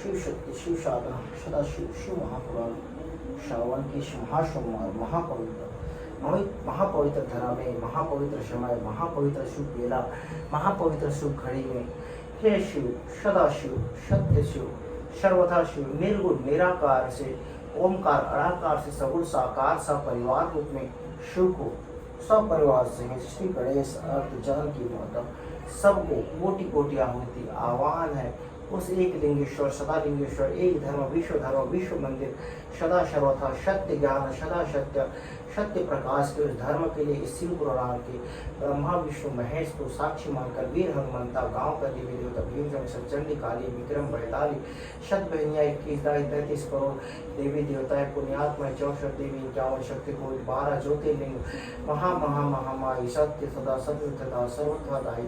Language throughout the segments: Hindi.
शिव शक्ति, शिव साधना, सदाशिव, शिव महापुराण, श्रावण के महासोमवार, महापवित्र धरा में, महापवित्र समय, महापवित्र शुभ बेला, महापवित्र शुभ घड़ी में, हे शिव, सदाशिव, सत्य शिव, सर्वथा शिव, निर्गुण निराकार से ओमकार अड़ाकार से सगुण साकार सपरिवार रूप में शिव को सपरिवार से श्री गणेश अर्थ जन की माता सबको कोटि कोटि आहुति आह्वान है उस एक लिंगेश्वर सदा लिंगेश्वर एक धर्म, विश्व मंदिर, सदा सर्वथा सत्य ज्ञान, सदा सत्य प्रकाश के उस धर्म के लिए इस शिव पुराण के ब्रह्मा विष्णु महेश को साक्षी मानकर वीर हनुमंता, गांव का देवी देवता भीम, सचंडी, काली, विक्रम, बैताली, शत बहनिया, 21 करोड़ देवी देवताएं, पुण्यात्मा, 64 देवी, 51 शक्ति को, 12 ज्योतिर्लिंग, महामाई, सत्य सदा सत्य सर्वदायी,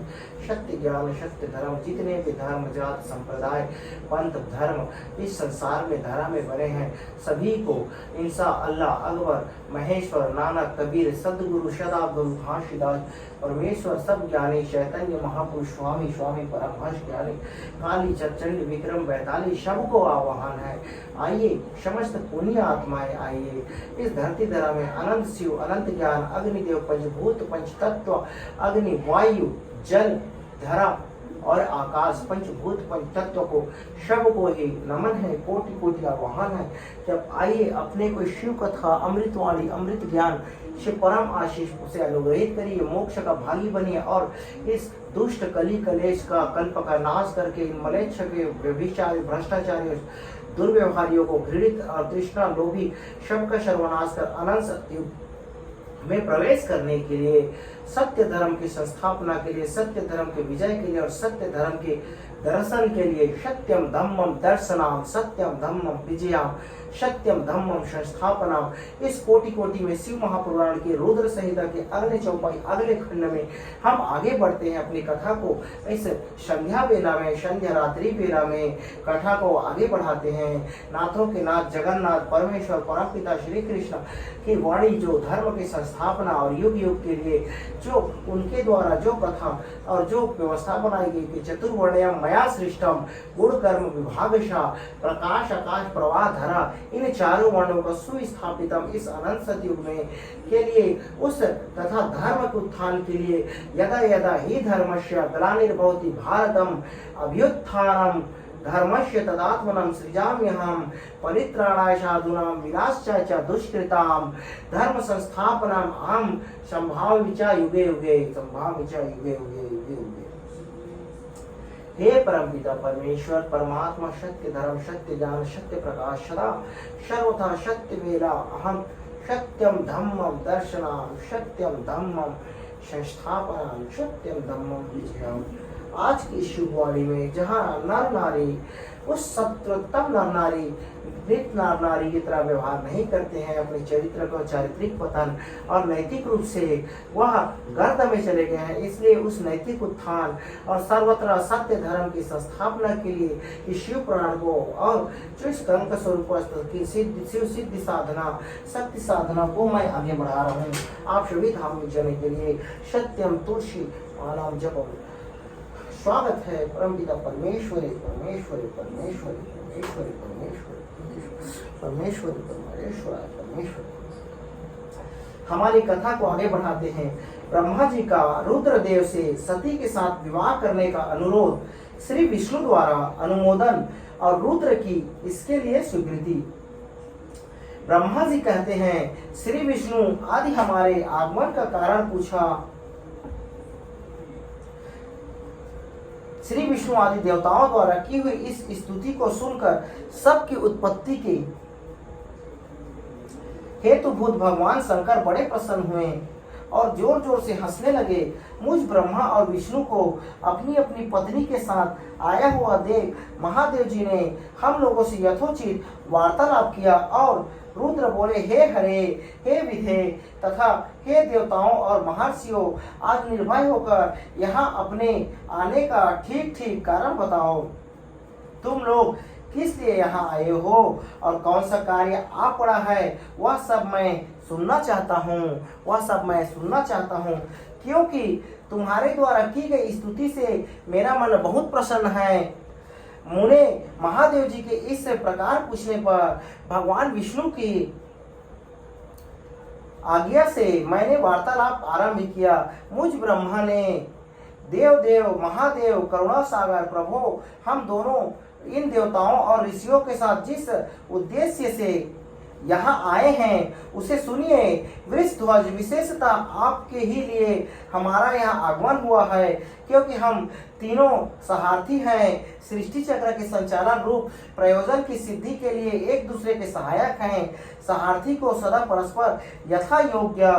सत्य ज्ञान, सत्य धर्म, जितने भी धर्म जात संप्रदाय पंथ धर्म इस संसार में धरा में बने हैं सभी को इंसा अल्लाह अकबर महेश्वर नानक कबीर सदगुरु सदागुरु घासीदास परमेश्वर सब ज्ञानी चैतन्य महापुरुष स्वामी परमहंस ज्ञानी काली चंडी विक्रम बैताली सबको आह्वान है। आइए समस्त पुण्य आत्माएं आइए इस धरती धरा में अनंत शिव अनंत ज्ञान अग्निदेव पंचभूत पंच तत्व अग्नि वायु जल धरा और आकाश पंचभूत पंच तत्व को सब को ही नमन है, कोटि कोटि आह्वान है। जब आइए अपने को शिव कथा अमृतवाणी अमृत ज्ञान से परम आशीष से अनुग्रहित करिए, मोक्ष का भागी बनिए और इस दुष्ट कली कलेश का कल्प का नाश करके इन मलेच्छ के व्यभिचारी भ्रष्टाचारी दुर्व्यवहारियों को घृणित और तृष्णा लोभी सबका सर्वनाश कर अनंत युग में प्रवेश करने के लिए, सत्य धर्म की संस्थापना के लिए, सत्य धर्म के विजय के लिए और सत्य धर्म के दर्शन के लिए सत्यम धम्मम दर्शनाम सत्यम धम्मम विजयाम सत्यम धम्मम संस्थापनाम इस कोटि कोटि में शिव महापुराण के रुद्र संहिता के अगले चौपाई अगले खंड में हम आगे बढ़ते हैं। अपनी कथा को इस संध्या बेला में संध्या रात्रि बेला में कथा को आगे बढ़ाते हैं। नाथों के नाथ जगन्नाथ परमेश्वर परमपिता श्री कृष्ण की वाणी जो धर्म की संस्थापना और युग युग के लिए जो उनके द्वारा जो कथा और जो व्यवस्था बनाई गई कि चतुर्वर्णयम मया सृष्टम गुण कर्म विभागशा प्रकाश आकाश प्रवाह धरा इन चारों वर्णों का सुस्थापितम इस अनंत सतयुग में के लिए उस तथा धर्म के उत्थान के लिए यदा यदा ही धर्मस्य ग्लानिर्भवति भारतम अभ्युत्थानम धर्मस्य तदात्मनं सृजाम्यहं परित्राणाय साधूनां विनाशाय च दुष्कृतां धर्म संस्थापनाम् अहं संभावि च युगे युगे संभावि च युगे युगे युगे युगे। हे परमपिता परमेश्वर परमात्मा सत्य धर्म सत्य ज्ञान सत्य प्रकाश सदा सर्वथा सत्य वेला अहम सत्यम धम्मम दर्शनाम सत्यम धम्मम संस्थापनाम सत्यम धम्मम विजयम। आज की शुभवाणी में जहाँ नर नारी उस सत्योत्तम नर नारी मृत नर नारी की तरह व्यवहार नहीं करते हैं, अपने चरित्र को चारित्रिक पतन और नैतिक रूप से वह गर्द में चले गए हैं, इसलिए उस नैतिक उत्थान और सर्वत्र सत्य धर्म की संस्थापना के लिए इस शिव पुराण को और जो इस कर्म का स्वरूप की शिव सिद्धि साधना शक्ति साधना को मैं आगे बढ़ा रहा हूँ आप सभी धार्मिक जन के लिए। सत्यम तुलसी नाम जपम। स्वागत है परमपिता परमेश्वरी परमेश्वरी परमेश्वरी परमेश्वरी परमेश्वरी परमेश्वरी परमेश्वर परमेश्वर। हमारी कथा को आगे बढ़ाते हैं। ब्रह्मा जी का रुद्रदेव से सती के साथ विवाह करने का अनुरोध श्री विष्णु द्वारा अनुमोदन और रुद्र की इसके लिए स्वीकृति। ब्रह्मा जी कहते हैं श्री विष्णु आदि हमारे आगमन का कारण पूछा। श्री विष्णु आदि देवताओं द्वारा की हुई इस स्तुति को सुनकर सबकी उत्पत्ति के हेतुभूत भगवान शंकर बड़े प्रसन्न हुए और जोर जोर से हंसने लगे। मुझ ब्रह्मा और विष्णु को अपनी अपनी पत्नी के साथ आया हुआ देख महादेव जी ने हम लोगों से यथोचित वार्तालाप किया और रुद्र बोले, हे हरे हे विधे तथा हे देवताओं और महर्षियों, आज निर्भय होकर यहाँ अपने आने का ठीक ठीक कारण बताओ। तुम लोग किस लिए यहाँ आए हो और कौन सा कार्य आ पड़ा है, वह सब मैं सुनना चाहता हूँ, वह सब मैं सुनना चाहता हूँ, क्योंकि तुम्हारे द्वारा की गई स्तुति से मेरा मन बहुत प्रसन्न है। मुने महादेव जी के इस प्रकार पूछने पर भगवान विष्णु की आज्ञा से मैंने वार्तालाप आरंभ किया। मुझ ब्रह्मा ने देव देव महादेव करुणा सागर प्रभु, हम दोनों इन देवताओं और ऋषियों के साथ जिस उद्देश्य से यहाँ आए हैं उसे सुनिए। वृषध्वज, विशेषता आपके ही लिए हमारा यहाँ आगमन हुआ है, क्योंकि हम तीनों सहार्थी हैं। सृष्टि चक्र के संचालन रूप प्रयोजन की सिद्धि के लिए एक दूसरे के सहायक हैं। सहार्थी को सदा परस्पर यथा योग्य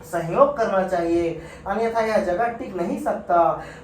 सहयोग करना चाहिए, अन्यथा यह जगत टिक नहीं सकता।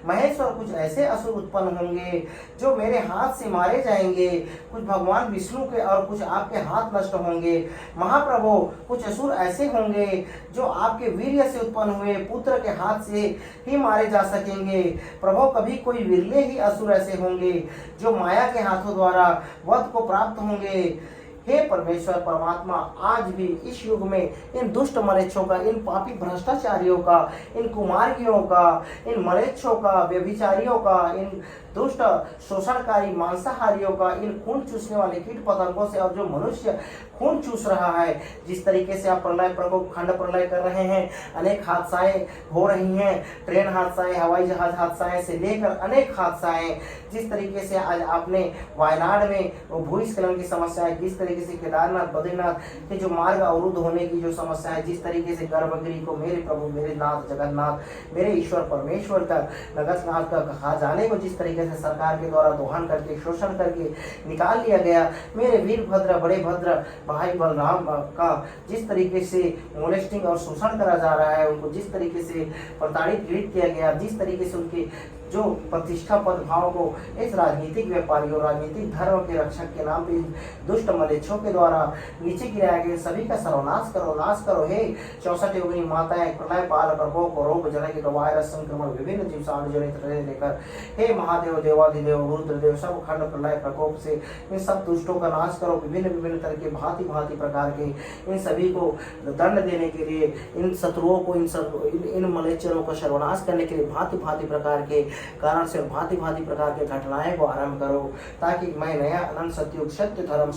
महेश्वर, कुछ ऐसे असुर उत्पन्न होंगे जो मेरे हाथ से मारे जाएंगे, कुछ भगवान विष्णु के और कुछ आपके हाथ नष्ट होंगे। महाप्रभु, कुछ असुर ऐसे होंगे जो आपके वीर्य से उत्पन्न हुए पुत्र के हाथ से ही मारे जा सकेंगे। प्रभु, कभी कोई विरले ही असुर ऐसे होंगे जो माया के हाथों द्वारा वध को प्राप्त होंगे। हे परमेश्वर परमात्मा, आज भी इस युग में इन दुष्ट मलेच्छों का, इन पापी भ्रष्टाचारियों का, इन कुमार्गियों का, इन मलेच्छों का, व्यभिचारियों का, इन दुष्ट शोषणकारी मांसाहारियों का, इन खून चूसने वाले कीट पतंगों से, और जो मनुष्य खून चूस रहा है, जिस तरीके से आप प्रलय प्रकोप खंड प्रलय कर रहे हैं, अनेक हादसाएं हो रही हैं, ट्रेन हादसाएं, हवाई जहाज हादसाएं से लेकर अनेक हादसाएं, जिस तरीके से आज आपने वायनाड में भूस्खलन की समस्या है, जिस तरीके से केदारनाथ बद्रीनाथ के जो मार्ग अवरुद्ध होने की जो समस्या है, जिस तरीके से गर्भगृह को मेरे प्रभु, मेरे नाथ जगन्नाथ, मेरे ईश्वर परमेश्वर का नगरनाथ का कहा जाने को जिस तरीके से सरकार के द्वारा दोहन करके शोषण करके निकाल लिया गया, मेरे वीरभद्र बड़े भद्र भाई बलराम का जिस तरीके से मोलेस्टिंग और शोषण करा जा रहा है, उनको जिस तरीके से प्रताड़ित पीड़ित किया गया, जिस तरीके से उनके जो प्रतिष्ठा पद भाव को इस राजनीतिक व्यापारियों, राजनीतिक धर्म के रक्षक के नाम पे दुष्ट मलेच्छों के द्वारा नीचे गिराया गया, सभी का सर्वनाश करो, नाश करो। हे 64 योगिनी माताएं, प्रलय पाल प्रकोप रोग जनक वायरस संक्रमण विभिन्न जीवाणु जनित लेकर, हे महादेव देवाधिदेव रुद्रदेव, सब खंड प्रलय प्रकोप से इन सब दुष्टों का नाश करो। विभिन्न विभिन्न तरह के भांति भांति प्रकार के इन सभी को दंड देने के लिए, इन शत्रुओं को, इन मलेच्छरों का सर्वनाश करने के लिए भांति भांति प्रकार के कारण से भांति भांति प्रकार के घटनाएं को आरंभ करो, ताकि मैं नया अनंत सत्युग सत्य धर्म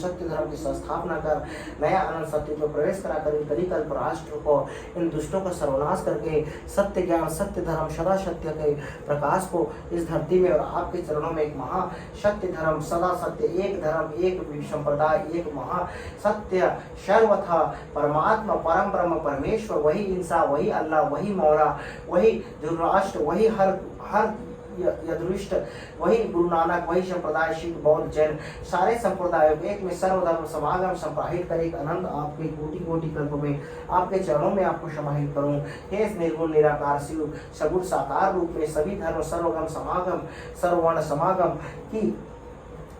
की संस्थापना कर नया अनंत सत्युग में प्रवेश करा कर इन कलिकल्प राष्ट्र को, इन दुष्टों का सर्वनाश करके सत्य ज्ञान, सत्य धर्म, सदा सत्य के प्रकाश को इस धरती में और आपके चरणों में एक महा सत्य धर्म, सदा सत्य, एक धर्म, एक संप्रदाय, एक महा सत्य सर्वथा परमात्मा परम ब्रह्म परमेश्वर, वही इंसान, वही अल्लाह, वही मौला, वही धृतराष्ट्र, वही हर यदृष्ट, वही गुरु नानक, वही संप्रदाय सिख बौद्ध जैन सारे संप्रदायों के एक में सर्वधर्म समागम संप्राहित कर एक अनंत आपके कोटि कोटि कल्प में आपके चरणों में आपको समाहित करूं। हे निर्गुण निराकार शिव सगुण साकार रूप में सभी धर्म सर्वगम समागम सर्ववर्ण समागम की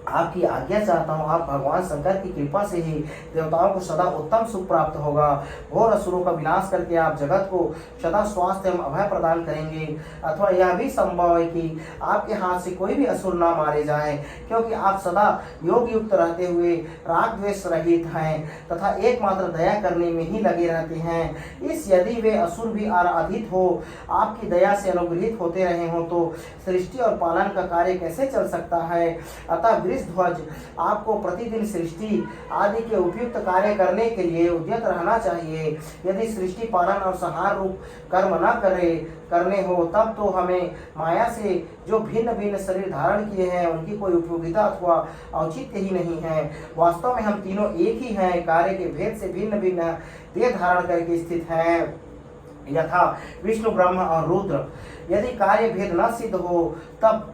आपकी आज्ञा चाहता हूँ। आप भगवान शंकर की कृपा से ही देवताओं को सदा उत्तम सुख प्राप्त होगा। घोर असुरों का विनाश करके आप जगत को सदा स्वास्थ्य एवं अभय प्रदान करेंगे। अथवा यह भी संभव है कि आपके हाथ से कोई भी असुर ना मारे जाएं, क्योंकि आप सदा योग युक्त रहते हुए राग द्वेष रहित हैं तथा एकमात्र दया करने में ही लगे रहते हैं। इस यदि वे असुर भी आराधित हो, आपकी दया से अनुग्रहित होते रहे हों, तो सृष्टि और पालन का कार्य कैसे चल सकता है। अतः ध्वज आपको प्रतिदिन सृष्टि आदि के उपयुक्त कार्य करने के लिए उद्यत रहना चाहिए। यदि सृष्टि पालन और संहार रूप कर्म न करने हो, तब तो हमें माया से जो भिन्न भिन्न शरीर धारण किए हैं उनकी कोई उपयोगिता अथवा औचित्य ही नहीं है। वास्तव में हम तीनों एक ही हैं, कार्य के भेद से भिन्न भिन्न देह धारण करके स्थित हैं, यथा विष्णु ब्रह्म और रुद्र। यदि कार्य भेद न सिद्ध हो तब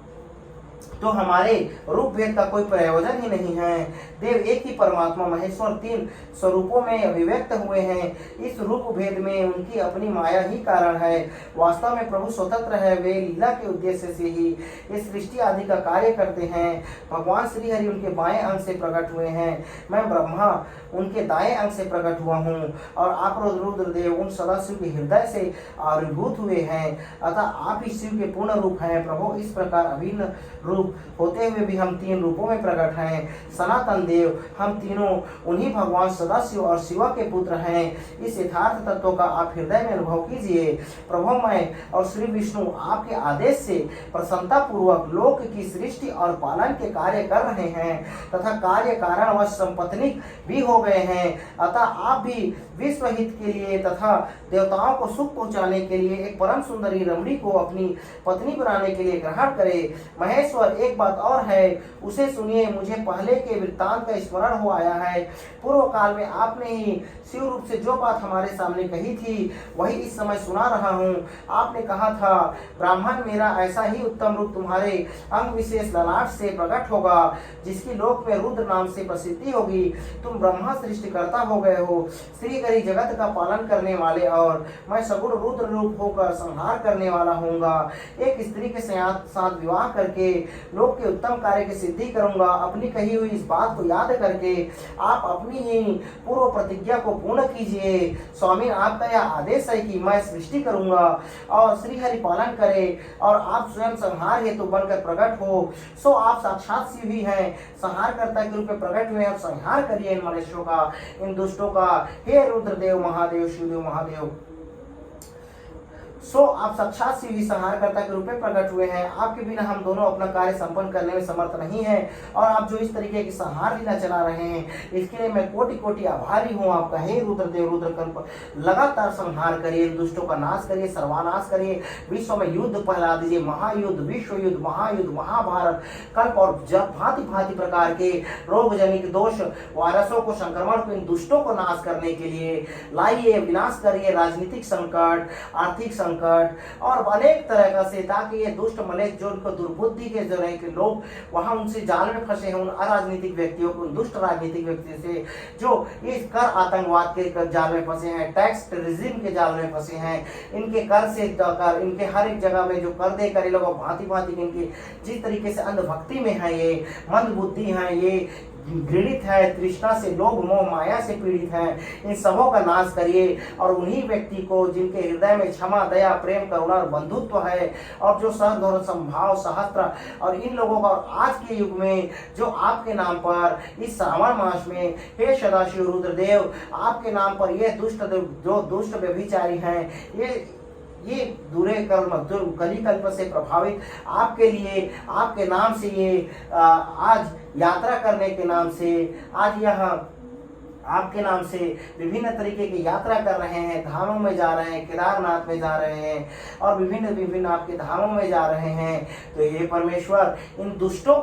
तो हमारे रूप भेद का कोई प्रयोजन ही नहीं है। देव एक ही परमात्मा महेश्वर तीन स्वरूपों में अभिव्यक्त हुए हैं। इस रूप भेद में उनकी अपनी माया ही कारण है। वास्तव में प्रभु स्वतंत्र है, वे लीला के उद्देश्य से ही इस सृष्टि आदि का कार्य करते हैं। भगवान श्री हरि उनके बाएं अंग से प्रकट हुए हैं, मैं ब्रह्मा उनके दाएं अंग से प्रकट हुआ हूँ, और आप रुद्रदेव उन सदाशिव के हृदय से आविर्भूत हुए हैं। अतः आप ही शिव के पूर्ण रूप हैं। प्रभु इस प्रकार अभिन्न रूप रूप होते हुए भी हम 3 रूपों में प्रकट हैं। सनातन देव, हम तीनों उन्हीं भगवान सदाशिव और शिवा के पुत्र हैं। इस यथार्थ तत्व का आप हृदय में अनुभव कीजिए। प्रभु मैं और श्री विष्णु आपके आदेश से प्रसन्नता पूर्वक लोक की सृष्टि और पालन के कार्य कर रहे हैं तथा कार्य कारण व संपत्निक भी हो गए हैं। अतः आप भी विश्व हित के लिए तथा देवताओं को सुख पहुंचाने के लिए एक परम सुंदरी रमणी को अपनी पत्नी बनाने के लिए ग्रहण करें। महेश्वर, एक बात और है, उसे सुनिए। मुझे पहले के वृत्तांत का स्मरण हो आया है। पूर्व काल में आपने ही शिव रूप से जो बात हमारे सामने कही थी वही इस समय सुना रहा हूँ। आपने कहा था, ब्राह्मण, मेरा ऐसा ही उत्तम रूप तुम्हारे अंग विशेष ललाट से प्रकट होगा जिसकी लोक में रुद्र नाम से प्रसिद्धि होगी। तुम ब्रह्मा सृष्टिकर्ता हो गए हो, श्री हरि जगत का पालन करने वाले, और मैं सगुण रुद्र रूप होकर संहार करने वाला होऊंगा। एक स्त्री के साथ विवाह करके लोक के उत्तम कार्य की सिद्धि करूंगा। अपनी कही हुई इस बात को याद करके आप अपनी ही पूर्व प्रतिज्ञा को पूर्ण कीजिए। स्वामी, आपका यह आदेश है कि मैं सृष्टि करूंगा और श्री हरि पालन करे और आप स्वयं संहार हेतु बनकर प्रकट हो। सो आप साक्षात शिव ही हैं, संहारकर्ता के रूप में प्रकट हुए और संहार करिए इन मनुष्यों का, इन दुष्टों का। हे रुद्रदेव महादेव, शिवदेव महादेव, सो आप साक्षात शिव ही संहारकर्ता के रूप में प्रकट हुए हैं। आपके बिना हम दोनों अपना कार्य संपन्न करने में समर्थ नहीं है, और आप जो इस तरीके की संहार लीला चला रहे हैं इसके लिए मैं कोटि कोटि आभारी हूँ आपका। हे रुद्रदेव, रुद्रकल्प, लगातार संहार करिए, दुष्टों का नाश करिए, सर्वनाश करिए, विश्व में युद्ध फैला दीजिए, महायुद्ध, विश्व युद्ध, महायुद्ध, महाभारत, कल्प और भांति भांति प्रकार के रोग जनित दोष, वायरसों को, संक्रमण को, इन दुष्टों को नाश करने के लिए लाइए, विनाश करिए, राजनीतिक संकट, आर्थिक संकट और अनेक तरह का से, ताकि ये दुष्ट मलेच जो उनको दुर्बुद्धि के जो रहे के लोग वहां उनसे जाल में फंसे हैं, उन अराजनीतिक व्यक्तियों को, दुष्ट राजनीतिक व्यक्तियों से जो इस कर आतंकवाद के जाल में फंसे हैं, टैक्स टेररिज्म के जाल में फंसे हैं, इनके कर से कर, इनके हर एक जगह में जो कर दे कर, लोग भांति भांति इनकी जिस तरीके से अंधभक्ति में है, ये मंद बुद्धि है, ये घृणित है, तृष्णा से, लोभ मोह माया से पीड़ित है, इन सबों का नाश करिए। और उन्हीं व्यक्ति को जिनके हृदय में क्षमा, दया, प्रेम, करुणा और बंधुत्व है, और जो सहधर्म, संभाव, सहस्त्र, और इन लोगों का, और आज के युग में जो आपके नाम पर इस श्रावण मास में, हे सदाशिव रुद्रदेव, आपके नाम पर ये दुष्ट जो दुष्ट व्यभिचारी हैं, ये दूरे कर्म कली कल्प से प्रभावित आपके लिए, आपके नाम से ये आज यात्रा करने के नाम से आज यह आपके नाम से विभिन्न तरीके की यात्रा कर रहे हैं, धामों में जा रहे हैं, केदारनाथ में जा रहे हैं और विभिन्न आपके धामों में जा रहे हैं। तो ये परमेश्वर, इन दुष्टों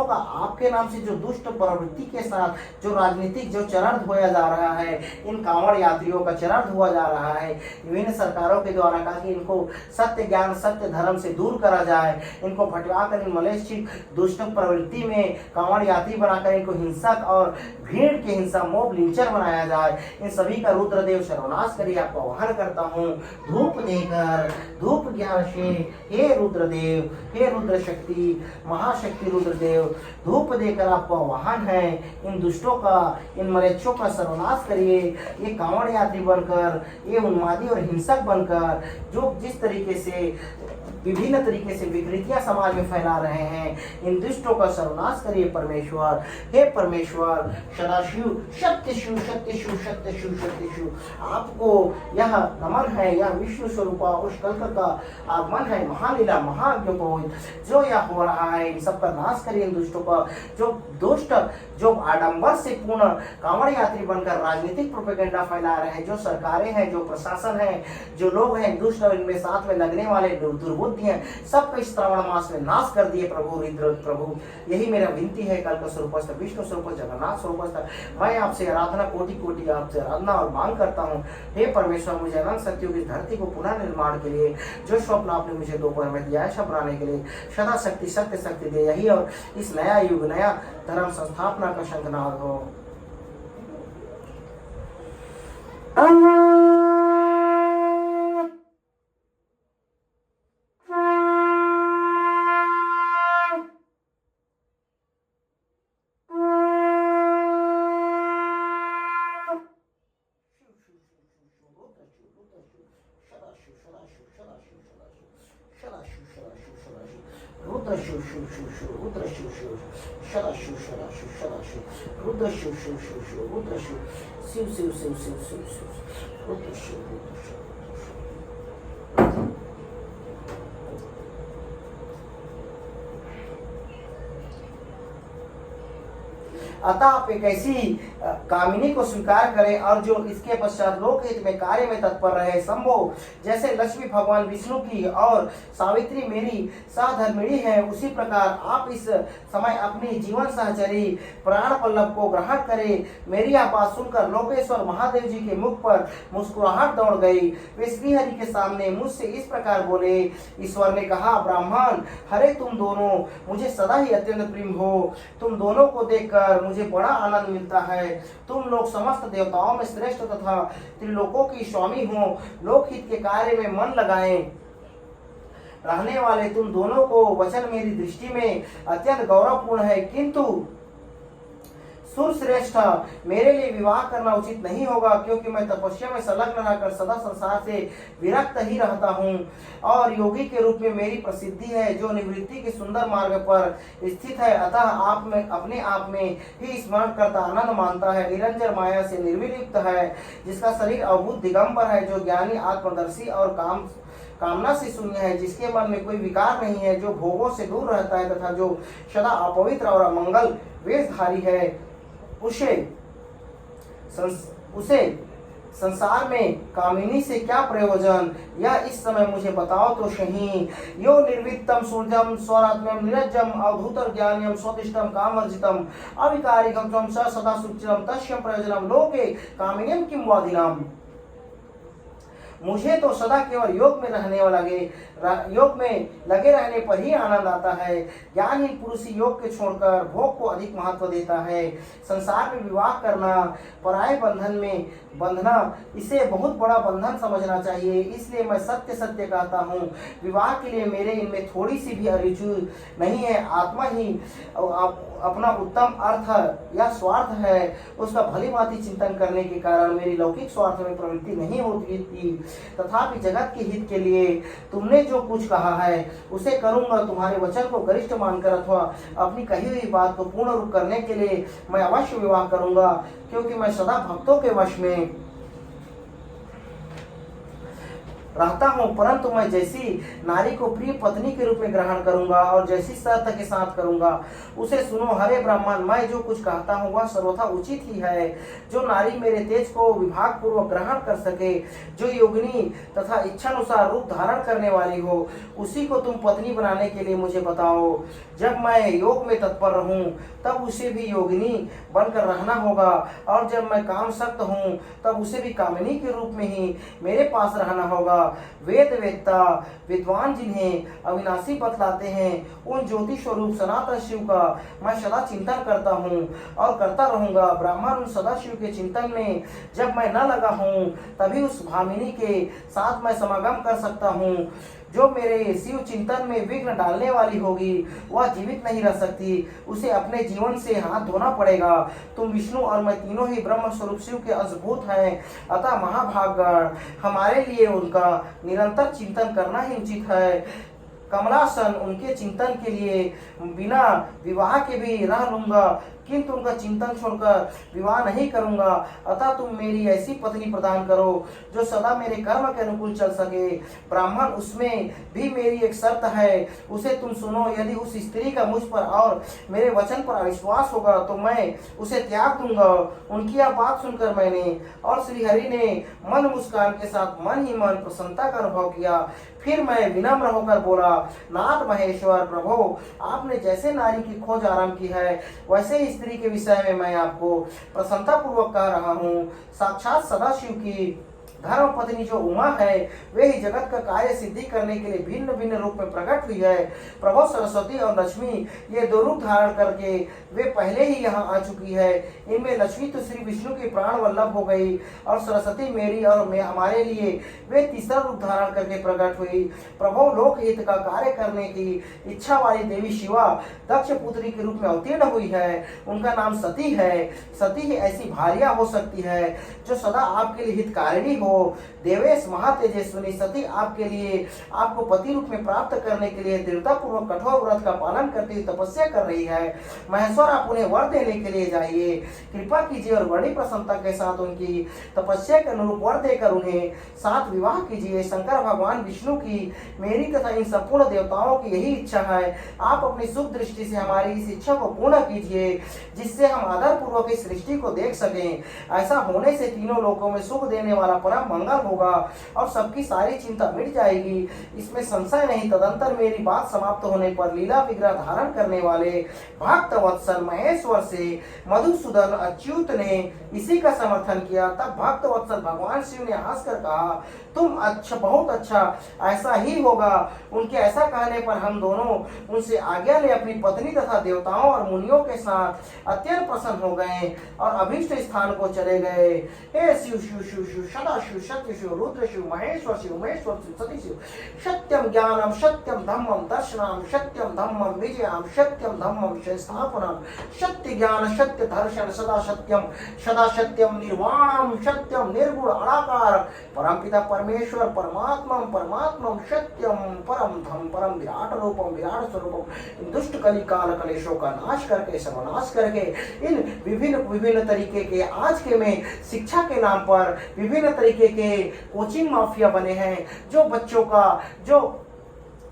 का आपके नाम से जो दुष्ट प्रवृत्ति के साथ जो राजनीतिक जो चरण धोया जा रहा है, इन कांवड़ यात्रियों का चरण धोया जा रहा है विभिन्न सरकारों के द्वारा, ताकि इनको सत्य ज्ञान, सत्य धर्म से दूर करा जाए, इनको भटकाकर इन मलेच्छिक दुष्ट प्रवृत्ति में कांवड़ यात्री बनाकर इनको हिंसक और भीड़ के हिंसा मोब लिंचर बनाया जाए। इन सभी का रुद्रदेव सर्वनाश करिए, आपको आह्वान करता हूँ धूप देकर, धूप ज्ञान से, हे रुद्रदेव, हे रुद्र शक्ति, महाशक्ति रुद्रदेव, धूप देकर आपको आह्वान है, इन दुष्टों का, इन मलेच्छों का सर्वनाश करिए। ये कांवड़ यात्री बनकर, ये उन्मादी और हिंसक बनकर जो जिस तरीके से विभिन्न तरीके से विकृतियां समाज में फैला रहे हैं, इन दुष्टों का सर्वनाश करिए परमेश्वर। हे परमेश्वर सदाशिव, सत्य शिव, सत्य शिव, सत्य शिव, सत्य शिव, आपको यह नमन है, यह विष्णु स्वरूपा उस कल्प का आगमन है, महालीला, महाज्ञोपवित जो यह हो रहा है, इन सबका नाश करिए। इन दुष्टों का जो दुष्ट, जो आडंबर से पूर्ण कांवड़ यात्री बनकर राजनीतिक प्रोपेगेंडा फैला रहे हैं, जो सरकारें हैं, जो प्रशासन है, जो लोग हैं दुष्ट, इनमें साथ में लगने वाले दुर्बुद्ध हैं, सबका इस श्रावण मास में नाश कर दिए प्रभु रुद्र प्रभु। यही मेरा विनती है, कल का स्वरूपस्थ, विष्णु स्वरूप, जगन्नाथ स्वरूपस्थ, मैं आपसे आराधना कोटि कोटि आपसे आराधना और मांग करता हूँ। हे परमेश्वर, मुझे अनंत शक्तियों की धरती को पुनः निर्माण के लिए, जो स्वप्न आपने मुझे दोपहर में दिया है बनाने के लिए, सदा शक्ति सत्य शक्ति दे, यही और इस नया युग, नया धर्म संस्थापना का शंखनाद हो। रुद्र शिव शिव शिव शिव रुद्र शिव शिव सदा शिव सदा शिव सदा शिव रुद्र शिव शिव शिव शिव रुद्र शिव शिव शिव शिव शिव शिव शिव रुद्र शिव रुद्र शिव। अतः आप एक ऐसी कामिनी को स्वीकार करें और जो इसके पश्चात लोकहित में कार्य में तत्पर रहे। संभव जैसे लक्ष्मी भगवान विष्णु की और सावित्री मेरी सहधर्मिणी है, उसी प्रकार आप इस समय अपनी जीवन सहचरी प्राण पल्लव को ग्रहण करें। मेरी यह बात सुनकर लोकेश्वर महादेव जी के मुख पर मुस्कुराहट दौड़ गई। वे श्रीहरि के सामने मुझसे इस प्रकार बोले। ईश्वर ने कहा, ब्राह्मण, हरे तुम दोनों मुझे सदा ही अत्यंत प्रिय हो। तुम दोनों को देखकर मुझे बड़ा आनंद मिलता है। तुम लोग समस्त देवताओं में श्रेष्ठ तथा त्रिलोकों की स्वामी हो। लोकहित के कार्य में मन लगाएं रहने वाले तुम दोनों को वचन मेरी दृष्टि में अत्यंत गौरवपूर्ण है, किंतु सुरश्रेष्ठ, मेरे लिए विवाह करना उचित नहीं होगा, क्योंकि मैं तपस्या में संलग्न रहकर सदा संसार से विरक्त ही रहता हूँ और योगी के रूप में मेरी प्रसिद्धि है, जो निवृत्ति के सुंदर मार्ग पर स्थित है। अतः आप में अपने आप में ही स्मरण करता आनंद मानता है, निरंजन माया से निर्विलिप्त है, जिसका शरीर अभूत दिगंबर है, जो ज्ञानी आत्मदर्शी और कामना से शून्य है, जिसके मन में कोई विकार नहीं है, जो भोगों से दूर रहता है तथा जो सदा अपवित्र और अमंगल वेशधारी है। उसे संसार में कामिनी से क्या प्रयोजन, यह इस समय मुझे बताओ तो सही। यो निर्वित्तम सूर्यम स्वरात्म्यम निरज्जम अवधूतर ज्ञानम स्वतिष्ठम कामवर्जितम अविकारिकम सदा सुचिरम तस्यम प्रयोजनम लोके कामिनीम किम वादिनाम। मुझे तो सदा केवल योग में लगे रहने पर ही आनंद आता है। ज्ञानहीन पुरुष योग के छोड़कर भोग को अधिक महत्व देता है। संसार में विवाह करना, पराये बंधन में बंधना, इसे बहुत बड़ा बंधन समझना चाहिए। इसलिए मैं सत्य सत्य कहता हूँ, विवाह के लिए मेरे इनमें थोड़ी सी भी अरुचि नहीं है। आत्मा ही अपना उत्तम अर्थ या स्वार्थ है, उसका भली भांति चिंतन करने के कारण मेरी लौकिक स्वार्थ में प्रवृत्ति नहीं होती थी। तथापि जगत के हित के लिए तुमने जो कुछ कहा है उसे करूंगा। तुम्हारे वचन को गरिष्ठ मानकर अथवा अपनी कही हुई बात को पूर्ण रूप करने के लिए मैं अवश्य विवाह करूंगा, क्योंकि मैं सदा भक्तों के वश में रहता हूँ। परंतु मैं जैसी नारी को प्रिय पत्नी के रूप में ग्रहण करूंगा और जैसी शर्त के साथ करूंगा उसे सुनो। हरे ब्राह्मण, मैं जो कुछ कहता हूँ वह सर्वथा उचित ही है। जो नारी मेरे तेज को विभाग पूर्वक ग्रहण कर सके, जो योगिनी तथा इच्छानुसार रूप धारण करने वाली हो, उसी को तुम पत्नी बनाने के लिए मुझे बताओ। जब मैं योग में तत्पर रहूं तब उसे भी योगिनी बनकर रहना होगा, और जब मैं काम सक्त हूँ तब उसे भी कामिनी के रूप में ही मेरे पास रहना होगा। वेद वेत्ता विद्वान जिन्हें अविनाशी बतलाते हैं, उन ज्योति स्वरूप सनातन शिव का मैं सदा चिंतन करता हूँ और करता रहूंगा। ब्राह्मण उन सदा शिव के चिंतन में जब मैं न लगा हूँ तभी उस भामिनी के साथ मैं समागम कर सकता हूँ। जो मेरे शिव चिंतन में विघ्न डालने वाली होगी वह जीवित नहीं रह सकती, उसे अपने जीवन से हाथ धोना पड़ेगा। तुम विष्णु और मैं तीनों ही ब्रह्म स्वरूप शिव के अंशभूत हैं, अतः महाभागगण हमारे लिए उनका निरंतर चिंतन करना ही उचित है। कमलासन उनके चिंतन के लिए बिना विवाह के भी रह लूंगा, किंतु उनका चिंतन छोड़कर विवाह नहीं करूंगा। अतः तुम मेरी ऐसी पत्नी प्रदान करो जो सदा मेरे कर्म के अनुकूल चल सके। ब्राह्मण, उसमें भी मेरी एक शर्त है, उसे तुम सुनो। यदि उस स्त्री का मुझ पर और मेरे वचन पर अविश्वास होगा तो मैं उसे त्याग दूंगा। उनकी यह बात सुनकर मैंने और श्रीहरि ने मन मुस्कान के साथ मन ही मन प्रसन्नता का अनुभव किया। फिर मैं विनम्र होकर बोला, नाथ महेश्वर प्रभु, आपने जैसे नारी की खोज आरंभ की है वैसे ही स्त्री के विषय में मैं आपको प्रसन्नता पूर्वक कह रहा हूँ। साक्षात सदाशिव की धर्म पत्नी जो उमा है वे ही जगत का कार्य सिद्धि करने के लिए भिन्न भिन्न रूप में प्रकट हुई है। प्रभु सरस्वती और लक्ष्मी ये दो रूप धारण करके वे पहले ही यहाँ आ चुकी है। इनमें लक्ष्मी तो श्री विष्णु की प्राण वल्लभ हो गई और सरस्वती मेरी और मैं हमारे लिए वे तीसरा रूप धारण करके प्रकट हुई। प्रभु लोक हित का कार्य करने की इच्छा वाली देवी शिवा दक्ष पुत्री के रूप में अवतीर्ण हुई है। उनका नाम सती है। सती ही ऐसी भार्या हो सकती है जो सदा आपके लिए हितकारिणी हो देवेश महातेजस्विनी सती आपके लिए, आपको पति रूप में प्राप्त करने के लिए दृढ़ता पूर्वक कठोर व्रत का पालन करती हुई तपस्या कर रही है। महेश्वर आप उन्हें वर देने के लिए जाइए, कृपा कीजिए और बड़ी प्रसन्नता के साथ उनकी तपस्या के अनुरूप वर देकर उन्हें साथ विवाह कीजिए। शंकर भगवान विष्णु की, मेरी तथा इन संपूर्ण देवताओं की यही इच्छा है। आप अपनी शुभ दृष्टि से हमारी इस इच्छा को पूर्ण कीजिए, जिससे हम आदर पूर्वक इस सृष्टि को देख सकें। ऐसा होने से तीनों लोकों में सुख देने वाला परम मंगल होगा और सबकी सारी चिंता मिट जाएगी, इसमें संशय नहीं। तदंतर मेरी बात समाप्त होने पर लीला विग्रह धारण करने वाले भक्त वत्सल महेश्वर से मधुसूदन अच्युत ने इसी का समर्थन किया। तब भक्त वत्सल भगवान शिव ने हंसकर कहा, तुम अच्छा, बहुत अच्छा, ऐसा ही होगा। उनके ऐसा कहने पर हम दोनों उनसे आज्ञा ले अपनी पत्नी तथा देवताओं और मुनियों के साथ अत्यंत प्रसन्न हो गए और अभीष्ट स्थान को चले गए। हे शिव शिव शिव शिव सदा शिव सत्य शिव रुद्र शिव महेश्वर शिव महेश्वर शिव सती शिव, सत्यम ज्ञानम सत्यम धम्मम दर्शनम सत्यम धम्मम विजयम सत्यम धम्मम संस्थापनम सत्य ज्ञान सत्य दर्शन सदा सत्यम निर्वाणम सत्यम निर्गुण अनाकार परमपिता परमेश्वर परमात्मम परमात्मम सत्यम परम धम परम विराट रूपम विराट स्वरूपम। दुष्ट कली काल कलेशों का नाश करके, सर्वनाश करके, इन विभिन्न तरीके के आज के में शिक्षा के नाम पर विभिन्न तरीके के कोचिंग माफिया बने हैं, जो बच्चों का, जो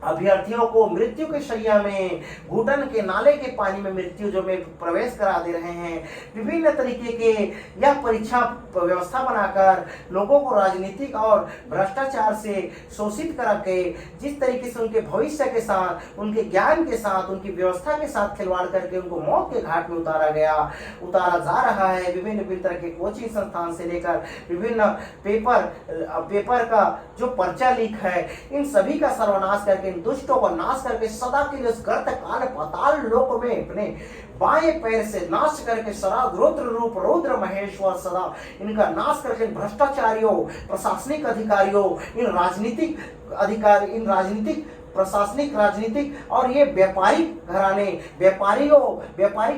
अभ्यर्थियों को मृत्यु के शैया में, घुटन के नाले के पानी में मृत्यु जो में प्रवेश करा दे रहे हैं। विभिन्न तरीके के यह परीक्षा व्यवस्था बनाकर लोगों को राजनीतिक और भ्रष्टाचार से शोषित करके, जिस तरीके से उनके भविष्य के साथ, उनके ज्ञान के साथ, उनकी व्यवस्था के साथ खिलवाड़ करके उनको मौत के घाट में उतारा जा रहा है। विभिन्न तरह के कोचिंग संस्थान से लेकर विभिन्न पेपर का जो पर्चा लीक है, इन सभी का सर्वनाश करके, दुष्टों को नाश करके सदा के लिए उस गर्त काल पाताल लोक में अपने बाएं पैर से नाश करके सदा रुद्र रूप रुद्र महेश्वर सदा इनका नाश करके भ्रष्टाचारियों, प्रशासनिक अधिकारियों, इन राजनीतिक प्रशासनिक राजनीतिक और ये व्यापारिक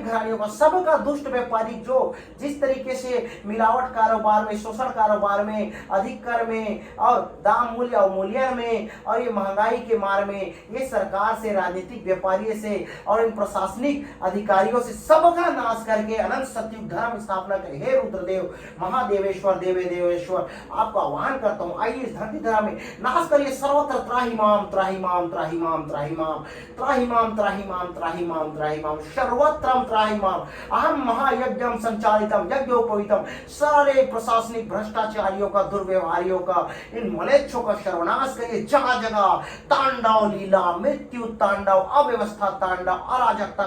घरानियों का सबका दुष्ट व्यापारिक जो जिस तरीके से मिलावट कारोबार में, शोषण कारोबार में, अधिक कर में और दाम मूल्य अवमूल्यन में और ये महंगाई के मार में, ये सरकार से, राजनीतिक व्यापारियों से और इन प्रशासनिक अधिकारियों से सबका नाश करके अनंत सत्युग धर्म स्थापना करे। हे रुद्रदेव महादेवेश्वर देवे देवेश्वर, आपका आह्वान करता हूँ, आइए इस धरती धरा में नाश करिए सर्वत्र। त्राहिमाम त्राहिमाम त्राहिमाम त्राहिमाम त्राहिमाम त्राहिमाम त्राहिमाम त्राहिमाम सर्वत्रम त्राहिमाम अहम महायज्ञम संचालितम यज्ञोपवीतम। सारे प्रशासनिक भ्रष्टाचारियों का, दुर्व्यवहारियों का, इन मलेच्छों का सर्वनाश करिए। जगह जगह तांडव लीला, मृत्यु तांडव, अव्यवस्था तांडव, अराजकता,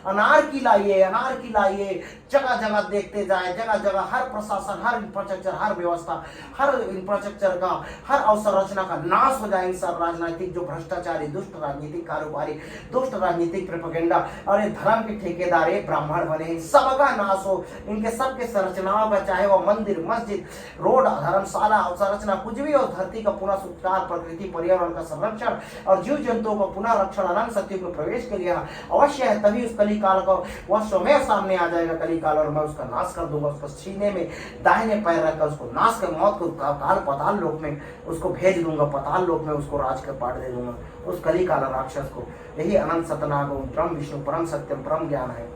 अनारकी लाइए, जगह जगह देखते जाए। जगह जगह हर प्रशासन, हर इंफ्रास्ट्रक्चर, हर व्यवस्था, हर इंफ्रास्ट्रक्चर का, हर अवसंरचना का नाश हो जाए। इन सब राजनीतिक जो भ्रष्टाचारी, दुष्ट राजनीतिक कारोबारी, दुष्ट राजनीतिक प्रोपेगेंडा और ये धर्म के ठेकेदार, ये ब्राह्मण बने, सबका नाश हो। इनके सबके संरचनाओं का, चाहे वो मंदिर, मस्जिद, रोड, धर्मशाला, अवसंरचना कुछ भी हो, धरती का पुनः सुधार, प्रकृति पर्यावरण का संरक्षण और जीव जंतुओं का पुनः रक्षण अनंत सत्युग में प्रवेश के लिए अवश्य है। तभी उस कली काल को वह स्वयं सामने आ जाएगा कली काल, और मैं उसका नाश कर दूंगा। उसको सीने में दाहिने पैर रखकर उसको नाश कर, मौत को काल पाताल लोक में उसको भेज दूंगा, पाताल लोक में उसको राज कर पाट दे दूंगा उस कली काल राक्षस को। यही अनंत सतनाग ब्रह्म विष्णु परम सत्यम परम ज्ञान है।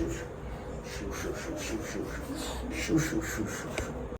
Shoo. शू शू शू शू।